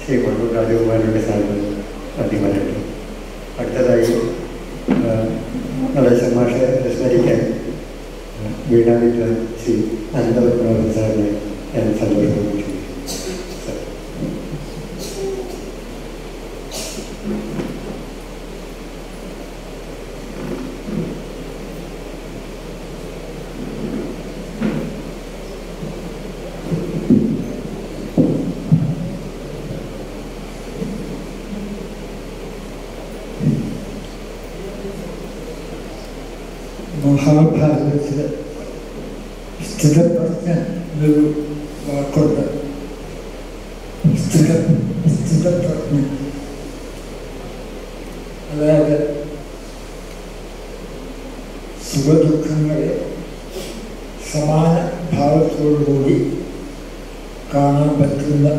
ശ്രീ മണ്ണൂർ രാജകുമാരൻ്റെ സാറിന് നന്ദി പറയട്ടെ. അടുത്തതായി നടേശൻ മാഷെ അനുസ്മരിക്കാൻ വീണാവിദ്യ ശ്രീ അനന്തപത്മനാഭൻ സാറിനെ ഞാൻ സന്തോഷപൂർവ്വം ക്ഷണിക്കുന്നു. മഹാഭാരതത്തിൽ സ്ഥിതപ്രജ്ഞ എന്നൊരു വാക്കുണ്ട്. സ്ഥിതപ്രജ്ഞ അതായത് സുഖദുഃഖങ്ങളെ സമാന ഭാവത്തോടുകൂടി കാണാൻ പറ്റുന്ന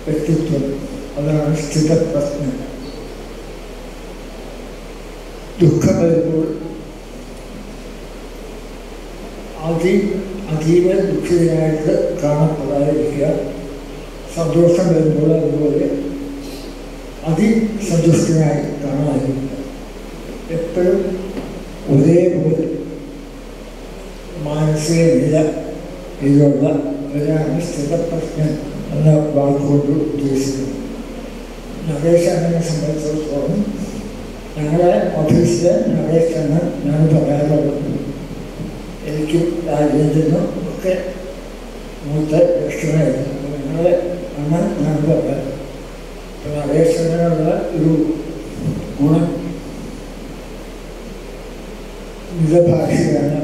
വ്യക്തിത്വം, അതാണ് സ്ഥിതപ്രജ്ഞ. ദുഃഖം വരുമ്പോൾ അതീവ ദുഃഖിതനായിട്ട് കാണപ്പെടാതിരിക്കുക, സന്തോഷം വരുമ്പോൾ അതുപോലെ അതിസന്തുഷ്ടനായി കാണാതിരിക്കുക, എപ്പോഴും ഒരേപോലെ മാനസിക നില ഇതിലുള്ള ഒരാണ് സ്ഥിതപ്രജ്ഞൻ എന്ന വാക്കുകൊണ്ട് ഉദ്ദേശിക്കുന്നത്. നരേഷ് അണ്ണനെ സംബന്ധിച്ചിടത്തോളം ഞങ്ങളുടെ ഓഫീസിലെ നരേഷാണ് ഞാൻ പറയാറുള്ളത്. എനിക്കും രാജേന്ദ്രനും ഒക്കെ മൂത്ത ലക്ഷണമായിരുന്നു. ഞങ്ങളെ അണ്ണൻ ഞാൻ പറയാം. അപ്പം നരേഷനുള്ള ഒരു ഗുണം മിതഭാഷയാണ്.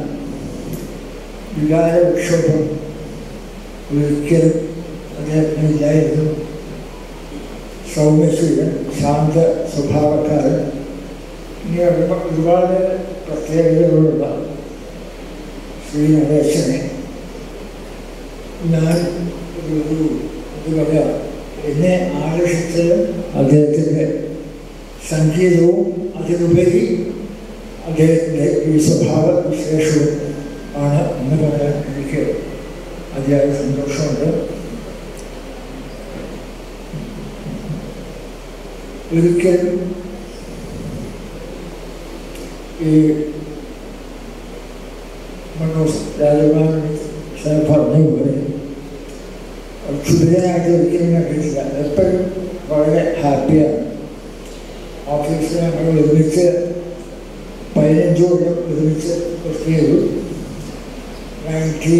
വികാര വിക്ഷോഭം ഒരിക്കലും അദ്ദേഹത്തിനില്ലായിരുന്നു. സൗമ്യശീലൻ, ശാന്ത സ്വഭാവക്കാരൻ, ഇനി ഒരുപാട് പ്രത്യേകതകളുള്ള ശ്രീ നടേശനെ ഞാൻ ഇത് പറയാം. എന്നെ ആകർഷിച്ചത് അദ്ദേഹത്തിൻ്റെ സംഗീതവും അതിലുപരി അദ്ദേഹത്തിൻ്റെ ഈ സ്വഭാവ വിശേഷവും ആണ് എന്ന് പറയാൻ എനിക്ക് അതിയായ സന്തോഷമുണ്ട്. ഒരിക്കലും ഈ മണ്ണൂർ രാജകുമാരൻ സാർ പറഞ്ഞതുപോലെ ക്ഷുഭിതനായിട്ട് ഒരിക്കലും കണ്ടിട്ടില്ല. എപ്പോഴും വളരെ ഹാപ്പിയാണ്. ഓഫീസിൽ ഞങ്ങൾ ഒരുമിച്ച് 15 കൊല്ലം ഒരുമിച്ച് വർക്ക് ചെയ്തു. 75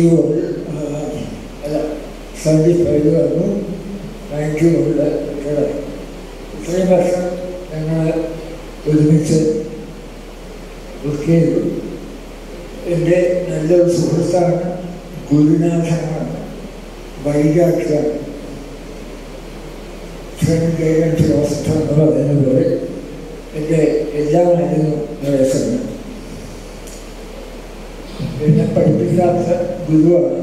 വന്നു, 90 റിട്ടയർഡായി. ഇത്രയും വർഷം ഞങ്ങൾ ഒരുമിച്ച് വർക്ക് ചെയ്തു. എൻ്റെ നല്ലൊരു സുഹൃത്താണ്, ഗുരുനാഥനാണ്, വൈരാഗ്യമാണ്, ഫ്രണ്ട് ഗൈഡ് ഫിലോസഫർ എന്ന് പറയുന്ന പോലെ എൻ്റെ എല്ലാമായിരുന്നു നടേശന്. എന്നെ പഠിപ്പിക്കാത്ത ഗുരുവാണ്.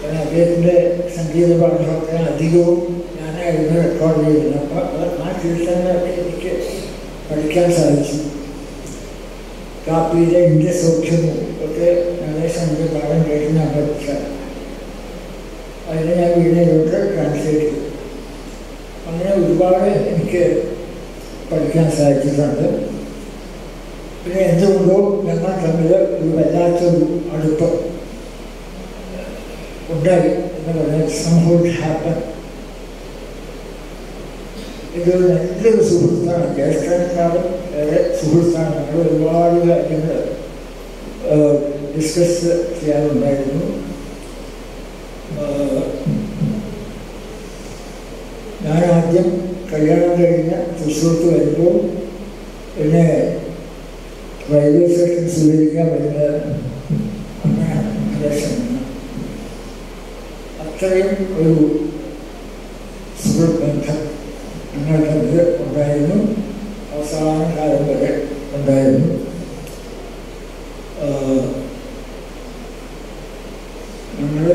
കാരണം അദ്ദേഹത്തിൻ്റെ സംഗീത പാഠമൊക്കെ അധികവും ഞാനായിരുന്നു റെക്കോർഡ് ചെയ്യുന്നത്. അപ്പം ആ കീർത്തനങ്ങളൊക്കെ എനിക്ക് പഠിക്കാൻ സാധിച്ചു. കാപ്പിയിലെ ഇന്ത്യ സൗഖ്യമോ ഒക്കെ നടേശൻ്റെ പാഠം കേട്ട് ഞാൻ പഠിച്ചാണ്. അതിനെ ഞാൻ വീടിനോട്ട് ട്രാൻസ്ലേറ്റ് ചെയ്തു. അങ്ങനെ ഒരുപാട് എനിക്ക് പഠിക്കാൻ സാധിച്ചിട്ടുണ്ട്. പിന്നെ എന്തുകൊണ്ടോ ഞങ്ങൾ തമ്മിൽ ഒരു വല്ലാത്തൊരു അടുപ്പം ഉണ്ടായി എന്ന് പറഞ്ഞാൽ സംഭവം ഹാപ്പൻ. ഇതൊരു നല്ലൊരു സുഹൃത്താണ്, ജ്യേഷ്ഠനേക്കാളും ഏറെ സുഹൃത്താണ്. ഞങ്ങൾ ഒരുപാട് കാര്യങ്ങൾ ഡിസ്കസ് ചെയ്യാനുണ്ടായിരുന്നു. ഞാൻ ആദ്യം കല്യാണം കഴിഞ്ഞ് തൃശ്ശൂർക്ക് വരുമ്പോൾ എന്നെ റെയിൽവേ സ്റ്റേഷൻ സ്വീകരിക്കാൻ വരുന്നത് അങ്ങനെയാണ് പ്രദേശം. അത്രയും ഒരു സുഹൃത്ത് ബന്ധം ഞങ്ങൾ തമ്മിൽ ഉണ്ടായിരുന്നു. അവസാന കാലം വരെ ഉണ്ടായിരുന്നു. ഞങ്ങൾ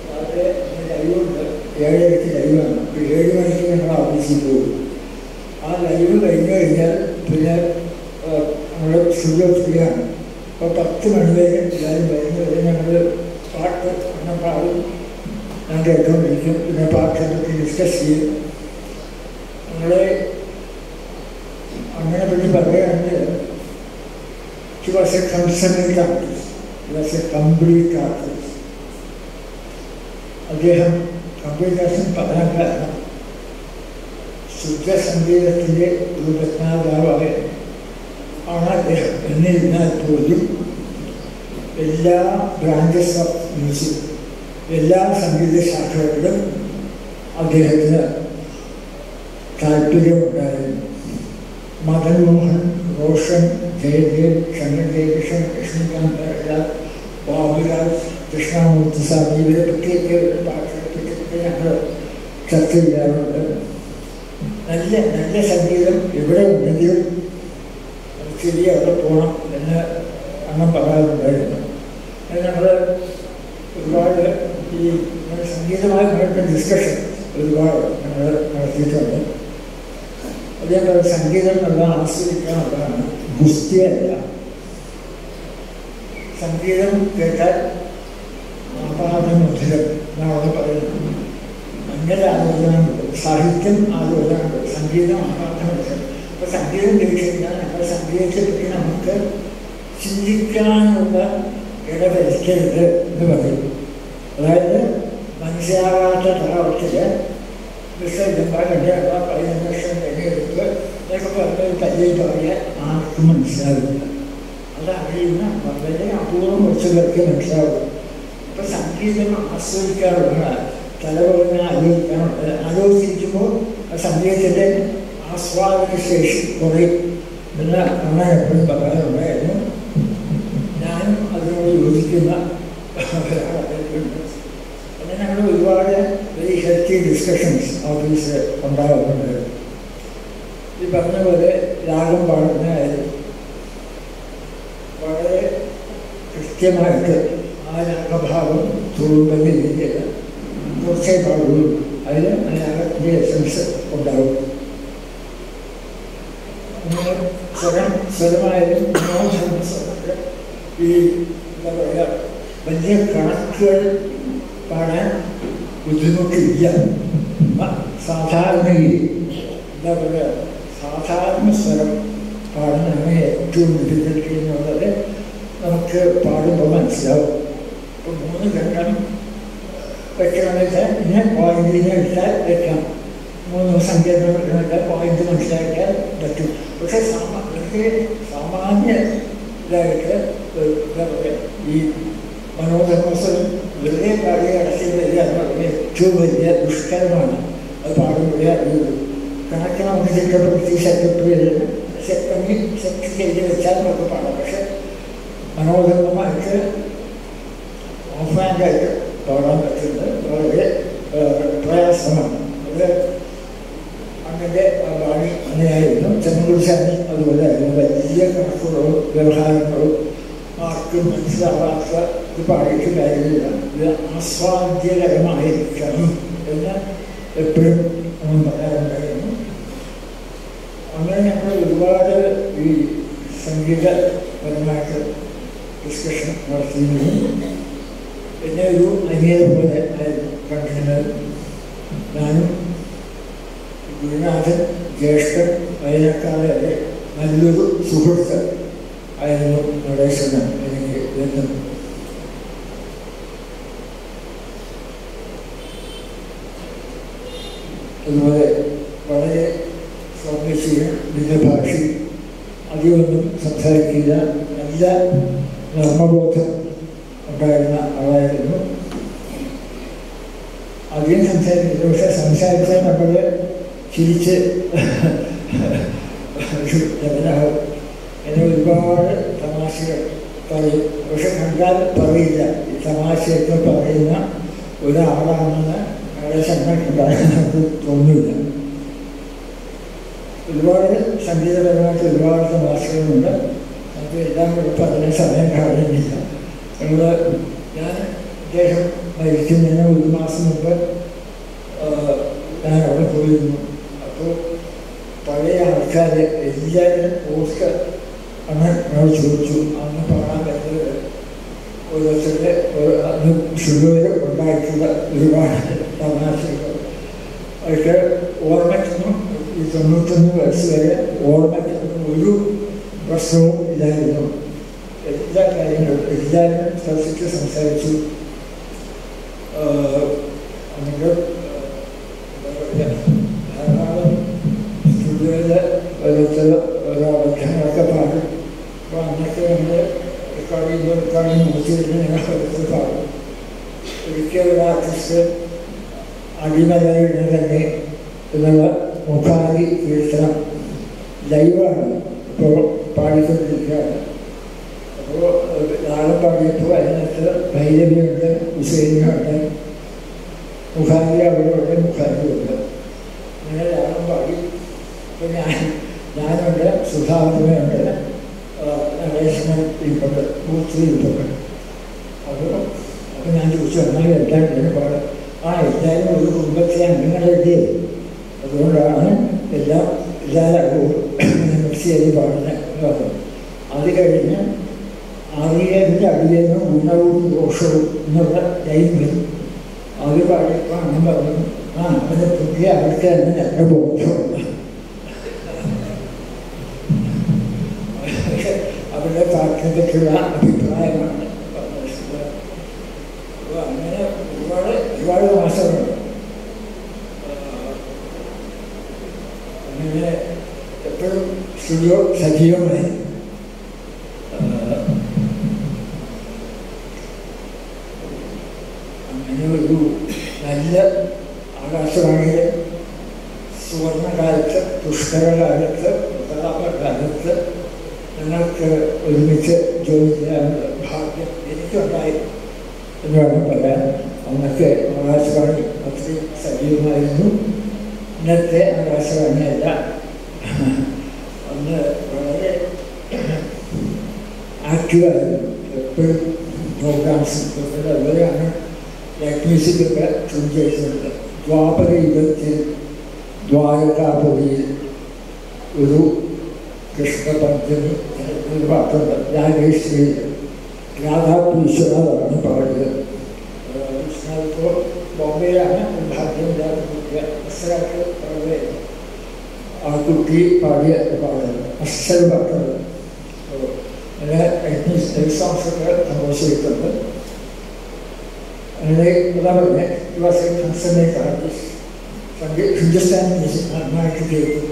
വളരെ ലൈവുണ്ട്, 7:30 ലൈവാണ്. അപ്പോൾ 7 മണിക്ക് ഞങ്ങൾ ഓഫീസിൽ പോകും. ആ ലൈവ് കഴിഞ്ഞ് കഴിഞ്ഞാൽ പിന്നെ നമ്മൾ സ്റ്റുഡിയോ ഫ്രീയാണ്. അപ്പോൾ 10 മണി വരെ എല്ലാവരും വരുന്നവരെ ഞങ്ങൾ പാട്ട് എണ്ണം പാടും. ഞാൻ കേട്ടുകൊണ്ടിരിക്കും. പിന്നെ പാഠ്യപറ്റി ഡിസ്കസ് ചെയ്യും. ഞങ്ങളെ അങ്ങനെ പറ്റി പറയുകയാണെങ്കിൽ he was a consummate artist. He was a complete artist. അദ്ദേഹം കമ്പ്യൂട്ടേഷൻ പറയാൻ കാരണം ശുദ്ധസംഗീതത്തിൻ്റെ രൂപജ്ഞാതാവായ ആണ് അദ്ദേഹം. എന്നിരുന്നാൽ പോലും എല്ലാ ബ്രാഞ്ചസ് ഓഫ് മ്യൂസിക്, എല്ലാ സംഗീത ശാഖകളിലും അദ്ദേഹത്തിന് താല്പര്യമുണ്ടായിരുന്നു. മദൻ മോഹൻ, റോഷൻ, ജയദേവ്, ശങ്കർ ജയകൃഷ്ണൻ, ലക്ഷ്മികാന്ത്, ബാബുരാജ്, കൃഷ്ണമൂർത്തി സ്വാമി, ഇവരെ പറ്റിയൊക്കെ പാട്ടുകളെ പറ്റിയൊക്കെ ഞങ്ങൾ ചർച്ച ചെയ്യാറുണ്ട്. നല്ല നല്ല സംഗീതം എവിടെ ഉണ്ടെങ്കിലും ശരി അവിടെ പോകണം എന്ന് അണ്ണം പറയാറുണ്ടായിരുന്നു. ഞങ്ങൾ ഒരുപാട് ഈ സംഗീതമായി നടക്കുന്ന ഡിസ്കഷൻ ഒരുപാട് ഞങ്ങൾ നടത്തിയിട്ടുണ്ട്. അതേപോലെ സംഗീതം എല്ലാം ആസ്വദിക്കാനുള്ളതാണ്, ഗുസ്തിയല്ല. സംഗീതം കേട്ടാൽ ആപാദമധുരം എന്നാണ് പറയുന്നത്. അങ്ങനെ ആലോചനയുണ്ട്, സാഹിത്യം ആലോചനയുണ്ട്, സംഗീതം ആപാദമധുരം. അപ്പോൾ സംഗീതം കേൾക്കുമ്പോൾ നമ്മുടെ സംഗീതത്തെ പറ്റി നമുക്ക് ചിന്തിക്കാനുള്ള ഇടവരുത്തരുത് എന്ന് പറയും. അതായത് മനസ്സിലാകാത്ത തലത്തിൽ വിശ്വജമ്പാടിൻ്റെ 15 വർഷം കഴിഞ്ഞെടുത്ത് എന്നൊക്കെ പറഞ്ഞൊരു കല്ലിൽ പറയാൻ ആർക്കും മനസ്സിലാവില്ല. അത് അറിയുന്ന വളരെ അപൂർവം കുറച്ച് പേർക്ക് മനസ്സിലാവും. അപ്പം സംഗീതം ആസ്വദിക്കാനുള്ള തലപറഞ്ഞ ആലോചിക്കുമ്പോൾ ആ സംഗീതത്തിൻ്റെ ആസ്വാദന ശേഷി കുറയും എന്ന് അണ്ണൻ എപ്പോഴും പറയാറുണ്ടായിരുന്നു. ഞാനും അതിനോട് യോജിക്കുന്ന ഒരാളായിട്ടുണ്ട്. അങ്ങനെ ഞങ്ങൾ ഒരുപാട് വെരി ഹെൽത്തി ഡിസ്കഷൻസ് ഓഫീസിൽ ഉണ്ടാകുന്നുണ്ട്. ഈ പറഞ്ഞ പോലെ രാഗം പാടുന്നതായാലും വളരെ കൃത്യമായിട്ട് ആ രാഗഭാവം തുളുമ്പുന്ന രീതിയിൽ കുറച്ചേ പാടുള്ളൂ. അതിന് രാഗത്തിൻ്റെ എസൻസ് ഉണ്ടാവും. അങ്ങനെ സ്വരമായാലും മനോധർമ്മ ഈ എന്താ പറയുക, വലിയ കണക്കുകൾ പാടാൻ ബുദ്ധിമുട്ടില്ല. സാധാരണയിൽ എന്താ പറയുക, സാധാരണ സ്വരം പാടുന്നതാണ് ഏറ്റവും ഡിഫിക്കൽട്ടി എന്നുള്ളത് നമുക്ക് പാടുമ്പോൾ മനസ്സിലാവും. ഇപ്പോൾ 3 ഘട്ടം വെക്കണമെന്ന് വെച്ചാൽ ഇങ്ങനെ പോയിന്റിനെ എടുത്താൽ വെക്കാം. 3 സംഖ്യകളുടെ പോയിന്റ് മനസ്സിലാക്കിയാൽ പറ്റും. പക്ഷേ സാമാന്യ ഇതായിട്ട് എന്താ പറയുക, ഈ മനോധർമ്മസ്വരം വെറുതെ പാടിയ അടച്ചിൽ വരിക എന്ന് പറയുന്നത് ഏറ്റവും വലിയ ദുഷ്കരമാണ്. അത് പാടുമ്പോഴേ അറിയുള്ളൂ. കണക്കിന് നമുക്ക് ചിട്ടപ്പെടുത്തി സെറ്റ് ചെയ്ത് വെച്ചാൽ നമുക്ക് പാടാം. പക്ഷെ മനോധർമ്മമായിട്ട് ഓഫ് ഹാൻഡായിട്ട് പാടാൻ പറ്റുന്നത് വളരെ പ്രയാസമാണ്. അത് അങ്ങനെ വാണി അങ്ങനെയായിരുന്നു. ചെമ്മൻകുടിശാനി അതുപോലെയായിരുന്നു. വലിയ കണക്കുകളും വ്യവഹാരങ്ങളും ആർക്കും മനസ്സിലാവാത്ത ഇത് പാടിയിട്ട് കാര്യമില്ല. ഇത് ആസ്വാദ്യകരമായിരിക്കണം എന്ന് എപ്പോഴും നമ്മൾ പറയാറുണ്ടായിരുന്നു. അങ്ങനെ ഞങ്ങൾ ഒരുപാട് ഈ സംഗീതപരമായിട്ട് ഡിസ്കഷൻ നടത്തിയിരുന്നു. എന്നെ ഒരു അനിയനെ പോലെ ആയിരുന്നു കണ്ടിരുന്നത്. ഞാനും ഗുരുനാഥൻ, ജ്യേഷ്ഠൻ, അതിനേക്കാളെ നല്ലൊരു സുഹൃത്ത് ആയിരുന്നു നടേശന് എനിക്ക് എന്നും. അതുപോലെ വളരെ സൗമ്യശീലം, ഭിന്നഭാഷി, അധികമൊന്നും സംസാരിക്കില്ല, നല്ല നർമ്മബോധം ഉണ്ടായിരുന്ന ആളായിരുന്നു. അധികം സംസാരിക്കില്ല, പക്ഷെ സംസാരിച്ചാൽ നമ്മൾ ചിരിച്ച് ജപനാവും. എന്നെ ഒരുപാട് തമാശകൾ പറയും, പക്ഷെ കണ്ടാൽ പറയില്ല. ഈ തമാശയൊക്കെ പറയുന്ന ഒരാളാണെന്ന് വളരെ ശങ്കട്ടുണ്ടായെന്ന് നമുക്ക് തോന്നില്ല. ഒരുപാട് സംഗീതപരമായിട്ട് ഒരുപാട് തമാശകളുണ്ട്. നമുക്ക് എല്ലാം കൂടെ പറഞ്ഞ സമയം കാണുന്നില്ല. ഞാൻ അദ്ദേഹം മരിക്കുന്നതിന് 1 മാസം മുമ്പ് ഞാൻ അവിടെ പോയിരുന്നു. അപ്പോൾ പഴയ ആൾക്കാർ എല്ലാവരും പോസ്റ്റ് അന്ന് എന്നോട് ചോദിച്ചു, അന്ന് പാടാൻ പറ്റുന്നത് ഓരോരുത്തരുടെ അന്ന് ഷുഗർ ഉണ്ടായിട്ടുള്ള ഒരുപാട് തമാശകൾ. പക്ഷേ ഓർമ്മയ്ക്കൊന്നും ഈ 91 വയസ്സ് വരെ ഓർമ്മയ്ക്കൊന്നും ഒരു പ്രശ്നവും ഇല്ലായിരുന്നു. എല്ലാ കാര്യങ്ങളും എല്ലാവരും ശ്രദ്ധിച്ച് സംസാരിച്ചു. എന്നിട്ട് ധാരാളം സ്റ്റുഡിയോയിലെ ഓരോരുത്തർ ഓരോ അബദ്ധങ്ങളൊക്കെ പാടും. അപ്പോൾ അന്നൊക്കെ നമ്മൾ റെക്കോർഡിങ് നോക്കിയിട്ട് ഞങ്ങൾ ഓരോരുത്തർ പാടും. ഒരിക്കൽ ഒരു ആർട്ടിസ്റ്റ് അടിമലയുടെ തന്നെ എന്നുള്ള മുഖാരി കീർത്തനം ലൈവാണ് ഇപ്പോൾ പാടിക്കൊണ്ടിരിക്കുകയാണ്. അപ്പോൾ നാളെ പാടിയപ്പോൾ അതിനകത്ത് ഭൈരവിയുണ്ട്, ഹുസൈനുണ്ട്, മുഖാരി അവിടെയുണ്ട്, മുഖാരിയുണ്ട്. അങ്ങനെ രാഗം പാടി. അപ്പോൾ ഞാനുണ്ട്, സുധാകരനുണ്ട്, നടേശൻ ഇരിപ്പുണ്ട്, മൂർത്തി ഇരിപ്പുണ്ട്. അപ്പോൾ ഞാൻ ചോദിച്ചു എന്നാലും എല്ലാം ഇങ്ങനെ പാടും. എല്ലാവരും ഒരു കുടുംബത്തിലെ അംഗങ്ങളല്ലേ, അതുകൊണ്ടാണ് എല്ലാവരും മിക്സ് ചെയ്ത് പാടുന്നത്. അത് കഴിഞ്ഞ് അറിയതിൻ്റെ അടിയെന്നും ഗുണവും ദോഷവും എന്നുള്ള ലൈനിൽ അത് പാടിയപ്പോൾ അങ്ങനെ പറഞ്ഞു, അവൻ്റെ പുതിയ ആൾക്ക് തന്നെ നല്ല ബോധമുണ്ട്. അവരുടെ പാട്ടിനെ പറ്റിയുള്ള അഭിപ്രായമാണ് പറഞ്ഞത്. അപ്പോൾ അങ്ങനെ ഒരുപാട് മാസങ്ങളുണ്ട്. അങ്ങനെ എപ്പോഴും സ്റ്റുഡിയോ സജീവമായി. അങ്ങനെ ഒരു നല്ല ആകാശവാണിയിലെ സുവർണകാലത്ത്, പുഷ്കരകാലത്ത്, പ്രതാപകാലത്ത് ഞങ്ങൾക്ക് ഒരുമിച്ച് ജോലി ചെയ്യാനുള്ള ഭാഗ്യം എനിക്കുണ്ടായി എന്ന് വേണം പറയാൻ. അന്നൊക്കെ ആകാശവാണി അത്രയും സജീവമായിരുന്നു. ഇന്നത്തെ ആകാശവാണിയല്ല. അന്ന് വളരെ ആക്റ്റീവായിരുന്നു. എപ്പോഴും പ്രോഗ്രാംസ് അതുപോലെയാണ് ലൈറ്റ് മ്യൂസിക്കൊക്കെ ട്യൂൺ ചെയ്തിട്ടുണ്ട്. ദ്വാപര യുഗത്തിൽ ദ്വാരകാപുരിയിൽ ഒരു കൃഷ്ണപഞ്ചമി ഒരു പാട്ടുണ്ട്. രാജേശ്വരി രാധാപുരീശ്വരാണ് പാടിയത്. ഇപ്പോൾ ബോംബെയിലാണ് ഭാഗ്യമില്ലാതെ അസറായിട്ട് വളരെ ആ കുട്ടി പാടിയ പാടുന്നത് അസൽ പാട്ടുള്ളത്. അങ്ങനെ സോങ്സൊക്കെ കമ്പോസ് ചെയ്തിട്ടുണ്ട്. അങ്ങനെ എന്താ പറയുക, കൺസർണേറ്റ് ആർട്ടിസ്റ്റ് ഹിന്ദുസ്ഥാനി മ്യൂസിക് നന്നായിട്ട് കേൾക്കും.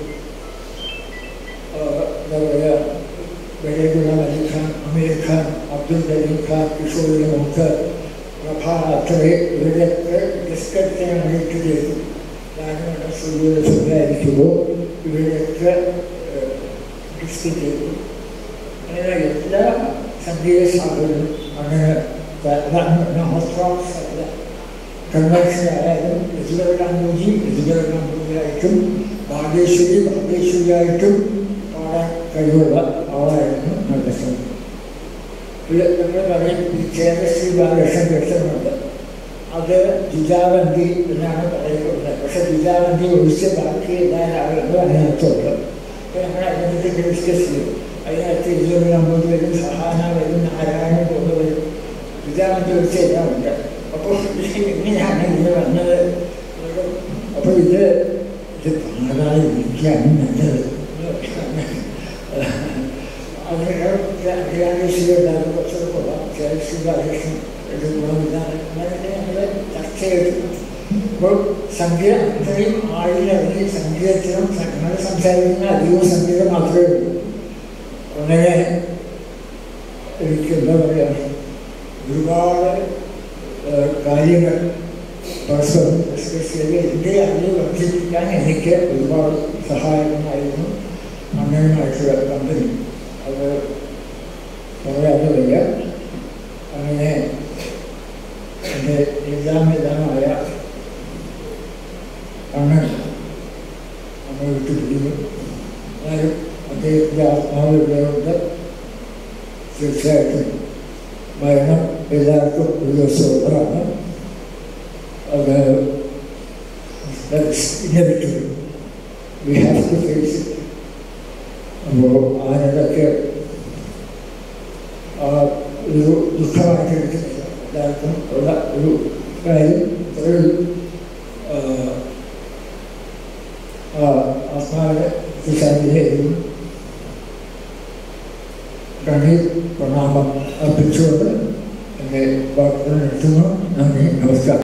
എന്താ പറയുക, ബഡേ ഗുലാം അലി ഖാൻ, അമീർ ഖാൻ, അബ്ദുൽ കരീം ഖാൻ, കിഷോർ മുഖർ, പ്രഭാത്രേ, ഇവരൊക്കെ ഡിസ്കറ്റാണ് ഇട്ട് കേൾക്കും. ഞാനും സ്റ്റുഡിയോയിലായിരിക്കുമ്പോൾ ഇവരൊക്കെ ഡിസ്ക് കേൾക്കും. അങ്ങനെ എല്ലാ സംഗീത സാധനങ്ങളും അങ്ങനെ ഓർത്തഡോക്സ് അല്ല, കൺവെൻഷനായാലും എജുബലായിട്ടും ഭാഗ്യേശ്വരിയായിട്ടും പാടാൻ കഴിവുള്ള ആളായിരുന്നു നടേശൻ. നമ്മൾ പറയും ചേരശ്രീ ബാലകൃഷ്ണൻ കൃഷ്ണനുണ്ട്, അത് ജിജാവന്തി എന്നാണ് പറയുന്നത്. പക്ഷെ ജിജാവന്തി ഒഴിച്ച് ബാക്കി എല്ലാ ആളുകളും അതിനകത്തുണ്ട്. അപ്പോൾ നമ്മൾ അതിനെപ്പറ്റി ഡിസ്കസ് ചെയ്യും. അതിനകത്ത് 20-50 പേരും സഹാന വരും, നാരായണൻ കൊണ്ടുവരും, ജിജാവന്തി ഒഴിച്ച് എല്ലാം ഉണ്ട്. അപ്പോൾ എങ്ങനെയാണ് ഇത് വന്നത്? അപ്പോൾ ഇത് പാടാതെ ഇരിക്കുകയാണ് നല്ലത്. അതിനേശ്വരിയുണ്ടാകും, കുറച്ചൊക്കെ കൊള്ളാം, ചേരശ്രീ ബാലകൃഷ്ണൻ ഗുണമില്ലാതെ അങ്ങനെയൊക്കെ ഞങ്ങൾ ചർച്ച ചെയ്തു. അപ്പോൾ സംഗീതം അത്രയും ആഴിലിറങ്ങി സംഗീതത്തിനും ഞങ്ങൾ സംസാരിക്കുന്ന അധികവും സംഗീതം മാത്രമേ ഉള്ളൂ. അങ്ങനെ എനിക്ക് എന്താ പറയുക, ഒരുപാട് കാര്യങ്ങൾ പരസ്പരം ഡിസ്കസ് ചെയ്ത് എൻ്റെ അറിവ് വർദ്ധിപ്പിക്കാൻ എനിക്ക് ഒരുപാട് സഹായകമായിരുന്നു അണ്ണനുമായിട്ടുള്ള കമ്പനി. അത് പറയാതെ വയ്യ. അങ്ങനെ എൻ്റെ എല്ലാമായ അണ്ണൻ നമ്മൾ വിട്ടുപിടിക്കുന്നു. എന്നാലും അദ്ദേഹത്തിൻ്റെ ആത്മാവിലുള്ളതുകൊണ്ട് തീർച്ചയായിട്ടും മരണം എല്ലാവർക്കും ഒരു ദിവസമുള്ളതാണ്. അത് inevitable, we have to face it. അപ്പോൾ അതിനൊക്കെ ഒരു ദുഃഖമായിട്ട് എടുക്കുന്നില്ല. എല്ലാവർക്കും ഉള്ള ഒരു കാര്യം ഒരു ആത്മാവിനെ ശാന്തിയായിരുന്നു കണ്ണീർ പ്രണാമം അർപ്പിച്ചുകൊണ്ട് എൻ്റെ വാക്കുകൾ നിർത്തുന്നു. നന്ദി, നമസ്കാരം.